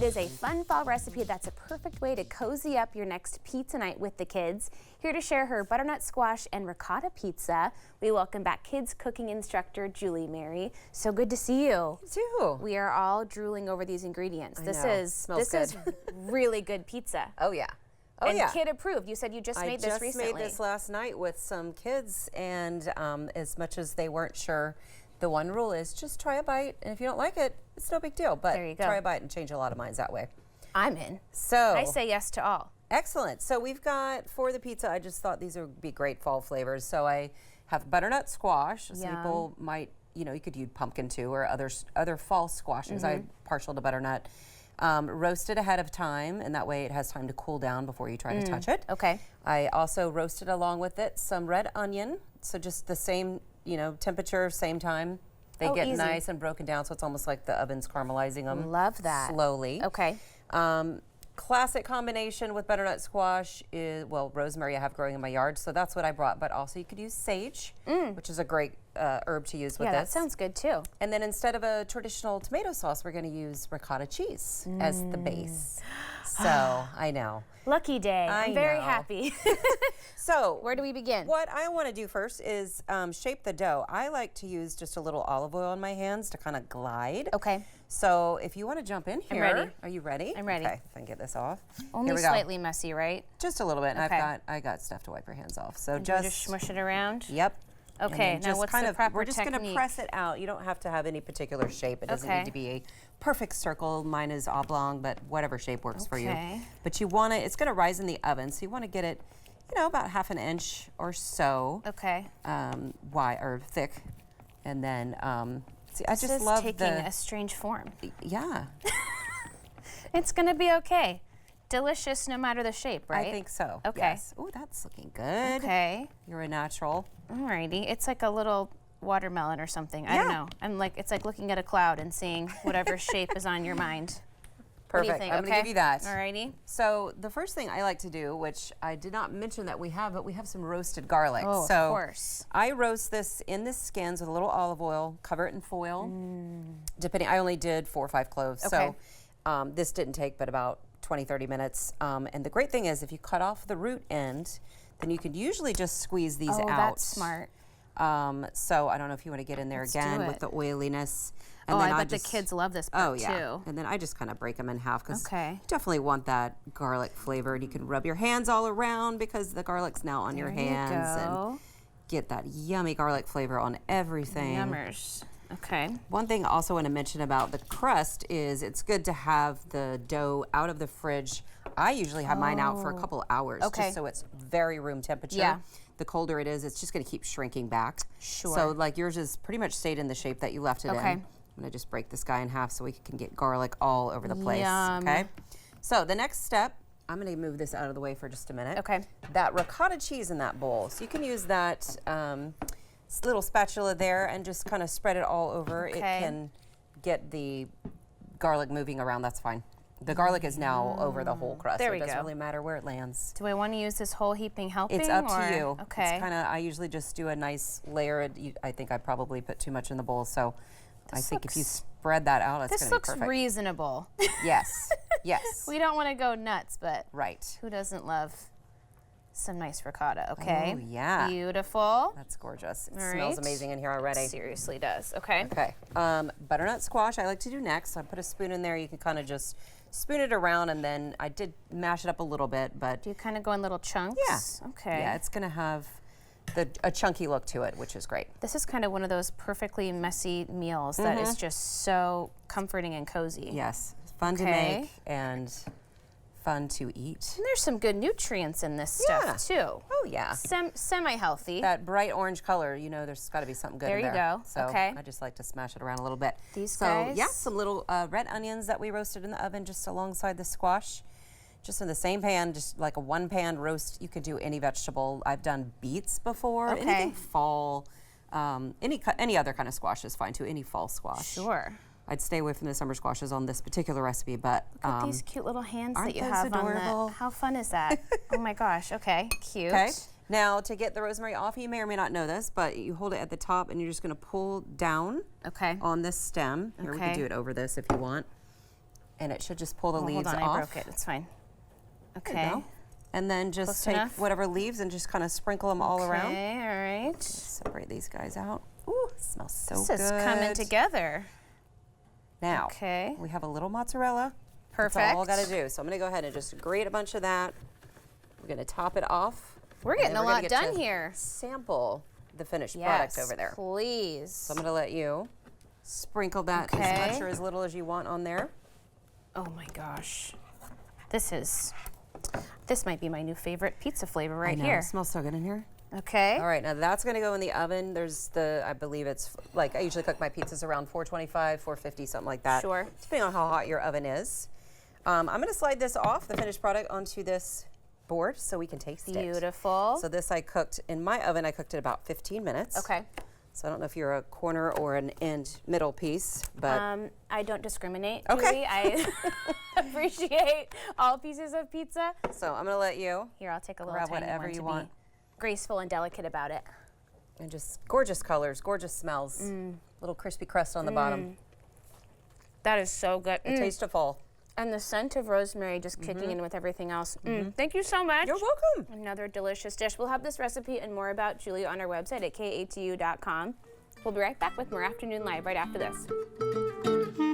It is a fun fall recipe that's a perfect way to cozy up your next pizza night with the kids. Here to share her butternut squash and ricotta pizza, we welcome back kids cooking instructor Julie Mary. So good to see you. You too. We are all drooling over these ingredients. This is really good pizza. Oh yeah. Oh and yeah. kid approved. You said you just made this recently. I just made this last night with some kids, and as much as they weren't sure, the one rule is just try a bite, and if you don't like it, it's no big deal. But there you go. Try a bite and change a lot of minds that way. I'm in. So I say yes to all. Excellent. So we've got, for the pizza, I just thought these would be great fall flavors. So I have butternut squash. Some people might, you could use pumpkin too, or other fall squashes. I'm partial to butternut. Roasted ahead of time, and that way it has time to cool down before you try to touch it. Okay. I also roasted along with it some red onion, so just the same, temperature, same time. They get nice and broken down, so it's almost like the oven's caramelizing them. Love that. Slowly. Okay. Classic combination with butternut squash is, well, rosemary I have growing in my yard, so that's what I brought, but also you could use sage, which is a great herb to use with this. Yeah, that sounds good too. And then instead of a traditional tomato sauce, we're going to use ricotta cheese as the base. So, I know. Lucky day. I'm very happy. So, where do we begin? What I want to do first is shape the dough. I like to use just a little olive oil on my hands to kind of glide. Okay. So, if you want to jump in here. I'm ready. Are you ready? I'm ready. Okay, if I can get this off. Only slightly messy, right? Just a little bit. Okay. And I got stuff to wipe your hands off. So and just smush it around? Yep. Okay, now what's the proper We're just technique? going to press it out. You don't have to have any particular shape. It doesn't need to be a perfect circle. Mine is oblong, but whatever shape works for you. But you want to, it's going to rise in the oven, so you want to get it, about half an inch or so. Okay. Wide or thick. And then, see, I just this love is taking a strange form. Yeah. It's going to be okay. Delicious no matter the shape, right? I think so. Okay. Yes. Oh, that's looking good. Okay. You're a natural. Alrighty. It's like a little watermelon or something. I don't know. It's like looking at a cloud and seeing whatever shape is on your mind. Perfect. What do you think? I'm going to give you that. Alrighty. So the first thing I like to do, which I did not mention that we have, but we have some roasted garlic. Oh, so of course. I roast this in the skins with a little olive oil, cover it in foil. I only did 4 or 5 cloves. Okay. So this didn't take but about 20-30 minutes. And the great thing is if you cut off the root end, then you could usually just squeeze these out. Oh, that's smart. So I don't know if you want to get in there again with the oiliness. And then I bet the kids love this part too. And then I just kind of break them in half because you you definitely want that garlic flavor. And you can rub your hands all around because the garlic's now on your hands. And get that yummy garlic flavor on everything. Yummers. Okay. One thing I also want to mention about the crust is it's good to have the dough out of the fridge. I usually have mine out for a couple of hours just so it's very room temperature. Yeah. The colder it is, it's just going to keep shrinking back. Sure. So like yours is pretty much stayed in the shape that you left it in. Okay. I'm going to just break this guy in half so we can get garlic all over the place. Yum. Okay. So the next step, I'm going to move this out of the way for just a minute. Okay. That ricotta cheese in that bowl. So you can use that little spatula there and just kind of spread it all over. Okay. It can get the garlic moving around. That's fine. The garlic is now over the whole crust. There so we it doesn't go. really matter where it lands. Do I want to use this whole heaping helping? It's up to you. Okay. It's kind of, I usually just do a nice layer. I think I probably put too much in the bowl, so I think if you spread that out, it's going to be perfect. This looks reasonable. Yes. Yes. We don't want to go nuts, but right. Who doesn't love some nice ricotta? Okay. Oh, yeah. Beautiful. That's gorgeous. It All smells right. amazing in here already. Seriously does. Okay. Okay. Butternut squash I like to do next. I put a spoon in there. You can kind of just spoon it around, and then I did mash it up a little bit, but do you kind of go in little chunks? Yeah. Okay. Yeah, it's going to have a chunky look to it, which is great. This is kind of one of those perfectly messy meals that is just so comforting and cozy. Yes. Fun to make and fun to eat. And there's some good nutrients in this stuff too. Oh yeah. Semi-healthy. That bright orange color, there's got to be something good in there. There you go. So okay. I just like to smash it around a little bit. These guys. Yeah, some little red onions that we roasted in the oven just alongside the squash. Just in the same pan, just like a one-pan roast. You could do any vegetable. I've done beets before. Okay. Anything fall. Any other kind of squash is fine too. Any fall squash. Sure. I'd stay away from the summer squashes on this particular recipe, but look at these cute little hands that you those have adorable? on that. How fun is that? Oh my gosh. Okay. Cute. Okay. Now to get the rosemary off, you may or may not know this, but you hold it at the top and you're just going to pull down Okay. on this stem. Here we can do it over this if you want. and it should just pull the Oh, leaves hold on, off. I broke it. It's fine. There you Okay. go. And then just Close take enough? whatever leaves and just kind of sprinkle them all around. Okay, all right. Separate these guys out. Ooh, it smells so good. This is coming together. Now, Okay. we have a little mozzarella. Perfect. That's all I got to do. So I'm going to go ahead and just grate a bunch of that. We're going to top it off. We're and getting then a we're gonna lot get done to here. Sample the finished Yes, product over there. please. So I'm going to let you sprinkle that Okay. as much or as little as you want on there. Oh my gosh. This might be my new favorite pizza flavor right I know, here. It smells so good in here. Okay. All right, now that's going to go in the oven. There's I believe it's like, I usually cook my pizzas around 425, 450, something like that. Sure. Depending on how hot your oven is. I'm going to slide this off, the finished product, onto this board so we can taste it. Beautiful. So this I cooked in my oven. I cooked it about 15 minutes. Okay. So I don't know if you're a corner or an middle piece, but I don't discriminate, Okay. Julie. I appreciate all pieces of pizza. so I'm going to let you Here, I'll take a little grab tiny whatever one you to want. be graceful and delicate about it. And just gorgeous colors, gorgeous smells. Little crispy crust on the bottom. That is so good. A taste of fall. And the scent of rosemary just kicking in with everything else. Thank you so much. You're welcome. Another delicious dish. We'll have this recipe and more about Julie on our website at katu.com. We'll be right back with more Afternoon Live right after this.